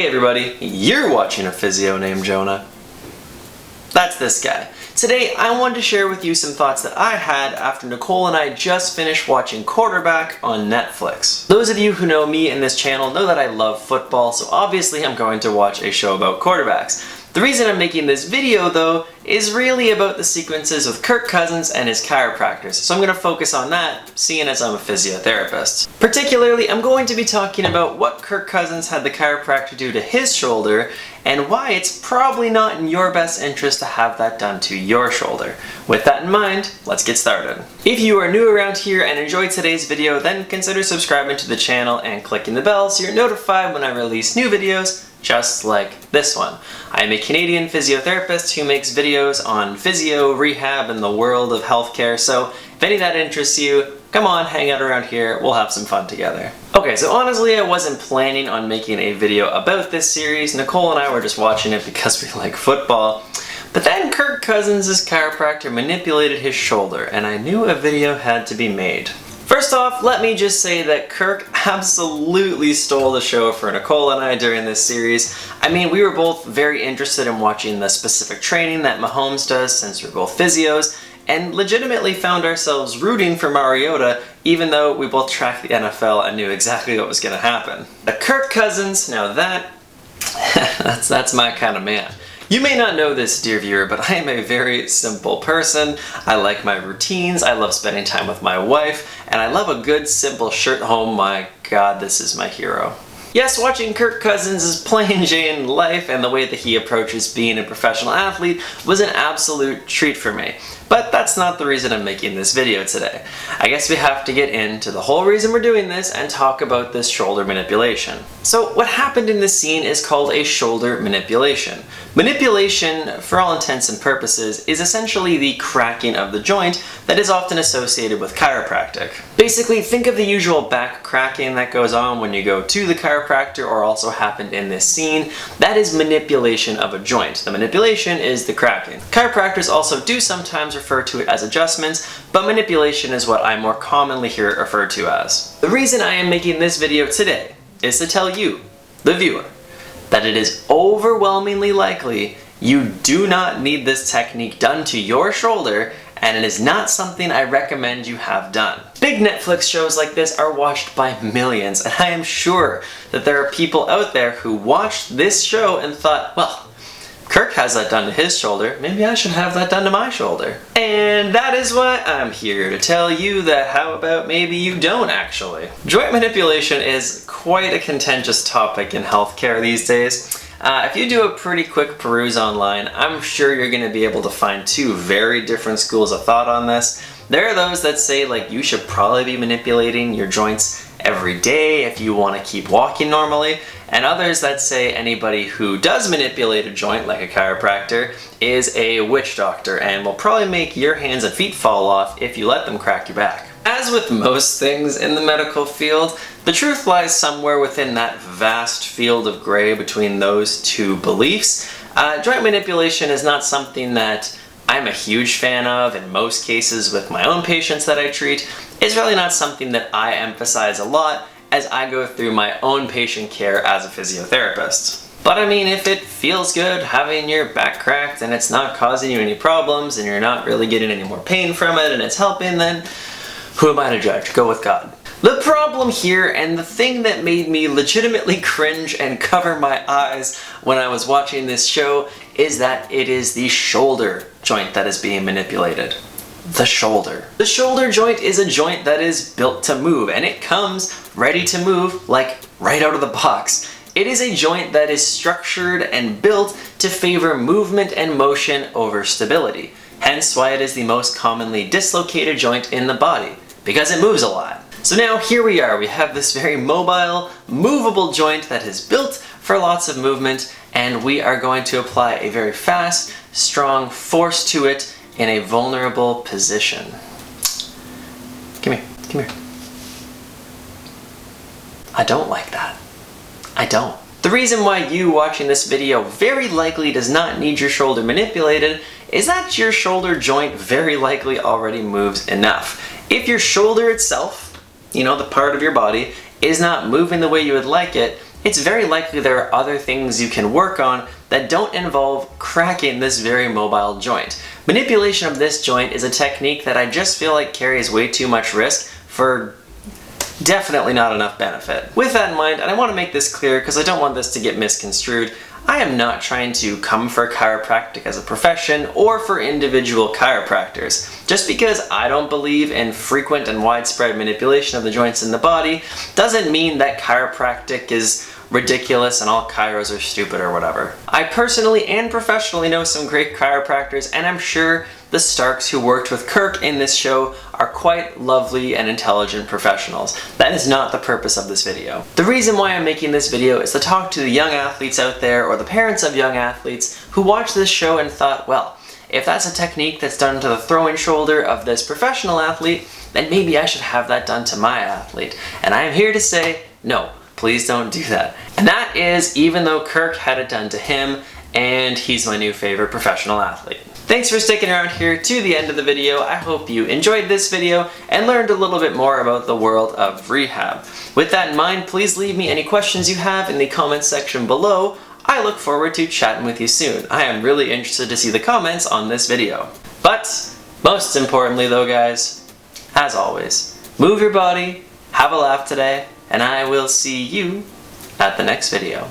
Hey everybody, you're watching a physio named Jonah. That's this guy. Today I wanted to share with you some thoughts that I had after Nicole and I just finished watching Quarterback on Netflix. Those of you who know me and this channel know that I love football, so obviously I'm going to watch a show about quarterbacks. The reason I'm making this video though is really about the sequences with Kirk Cousins and his chiropractors, so I'm going to focus on that, seeing as I'm a physiotherapist. Particularly, I'm going to be talking about what Kirk Cousins had the chiropractor do to his shoulder and why it's probably not in your best interest to have that done to your shoulder. With that in mind, let's get started. If you are new around here and enjoyed today's video, then consider subscribing to the channel and clicking the bell so you're notified when I release new videos just like this one. I am a Canadian physiotherapist who makes videos on physio, rehab, and the world of healthcare, so if any of that interests you, come on, hang out around here, we'll have some fun together. Okay, so honestly I wasn't planning on making a video about this series. Nicole and I were just watching it because we like football. But then Kirk Cousins' chiropractor manipulated his shoulder, and I knew a video had to be made. First off, let me just say that Kirk absolutely stole the show for Nicole and I during this series. I mean, we were both very interested in watching the specific training that Mahomes does since we're both physios, and legitimately found ourselves rooting for Mariota even though we both tracked the NFL and knew exactly what was going to happen. But Kirk Cousins, now that's my kind of man. You may not know this, dear viewer, but I am a very simple person. I like my routines, I love spending time with my wife, and I love a good, simple shirt. Oh my god, this is my hero. Yes, watching Kirk Cousins' plain Jane life and the way that he approaches being a professional athlete was an absolute treat for me. But that's not the reason I'm making this video today. I guess we have to get into the whole reason we're doing this and talk about this shoulder manipulation. So what happened in this scene is called a shoulder manipulation. Manipulation, for all intents and purposes, is essentially the cracking of the joint that is often associated with chiropractic. Basically, think of the usual back cracking that goes on when you go to the chiropractor, or also happened in this scene. That is manipulation of a joint. The manipulation is the cracking. Chiropractors also do sometimes refer to it as adjustments, but manipulation is what I more commonly hear it referred to as. The reason I am making this video today is to tell you, the viewer, that it is overwhelmingly likely you do not need this technique done to your shoulder, and it is not something I recommend you have done. Big Netflix shows like this are watched by millions, and I am sure that there are people out there who watched this show and thought, well, Kirk has that done to his shoulder, maybe I should have that done to my shoulder. And that is why I'm here to tell you that how about maybe you don't actually. Joint manipulation is quite a contentious topic in healthcare these days. If you do a pretty quick peruse online, I'm sure you're going to be able to find two very different schools of thought on this. There are those that say like you should probably be manipulating your joints every day if you want to keep walking normally, and others that say anybody who does manipulate a joint like a chiropractor is a witch doctor and will probably make your hands and feet fall off if you let them crack your back. As with most things in the medical field, the truth lies somewhere within that vast field of gray between those two beliefs. Joint manipulation is not something that I'm a huge fan of in most cases with my own patients that I treat. It's really not something that I emphasize a lot as I go through my own patient care as a physiotherapist. But I mean, if it feels good having your back cracked and it's not causing you any problems and you're not really getting any more pain from it and it's helping, then who am I to judge? Go with God. The problem here, and the thing that made me legitimately cringe and cover my eyes when I was watching this show, is that it is the shoulder joint that is being manipulated. The shoulder. The shoulder joint is a joint that is built to move, and it comes ready to move, like right out of the box. It is a joint that is structured and built to favor movement and motion over stability. Hence why it is the most commonly dislocated joint in the body, because it moves a lot. So now here we are, we have this very mobile, movable joint that is built for lots of movement, and we are going to apply a very fast, strong force to it in a vulnerable position. Come here, come here. I don't like that. I don't. The reason why you watching this video very likely does not need your shoulder manipulated is that your shoulder joint very likely already moves enough. If your shoulder itself, you know, the part of your body, is not moving the way you would like it, it's very likely there are other things you can work on that don't involve cracking this very mobile joint. Manipulation of this joint is a technique that I just feel like carries way too much risk for definitely not enough benefit. With that in mind, and I want to make this clear because I don't want this to get misconstrued, I am not trying to come for chiropractic as a profession or for individual chiropractors. Just because I don't believe in frequent and widespread manipulation of the joints in the body doesn't mean that chiropractic is ridiculous and all chiros are stupid or whatever. I personally and professionally know some great chiropractors, and I'm sure the Starks who worked with Kirk in this show are quite lovely and intelligent professionals. That is not the purpose of this video. The reason why I'm making this video is to talk to the young athletes out there or the parents of young athletes who watched this show and thought, well, if that's a technique that's done to the throwing shoulder of this professional athlete, then maybe I should have that done to my athlete. And I am here to say, no, please don't do that. And that is even though Kirk had it done to him and he's my new favorite professional athlete. Thanks for sticking around here to the end of the video. I hope you enjoyed this video and learned a little bit more about the world of rehab. With that in mind, please leave me any questions you have in the comments section below. I look forward to chatting with you soon. I am really interested to see the comments on this video. But most importantly though, guys, as always, move your body, have a laugh today, and I will see you at the next video.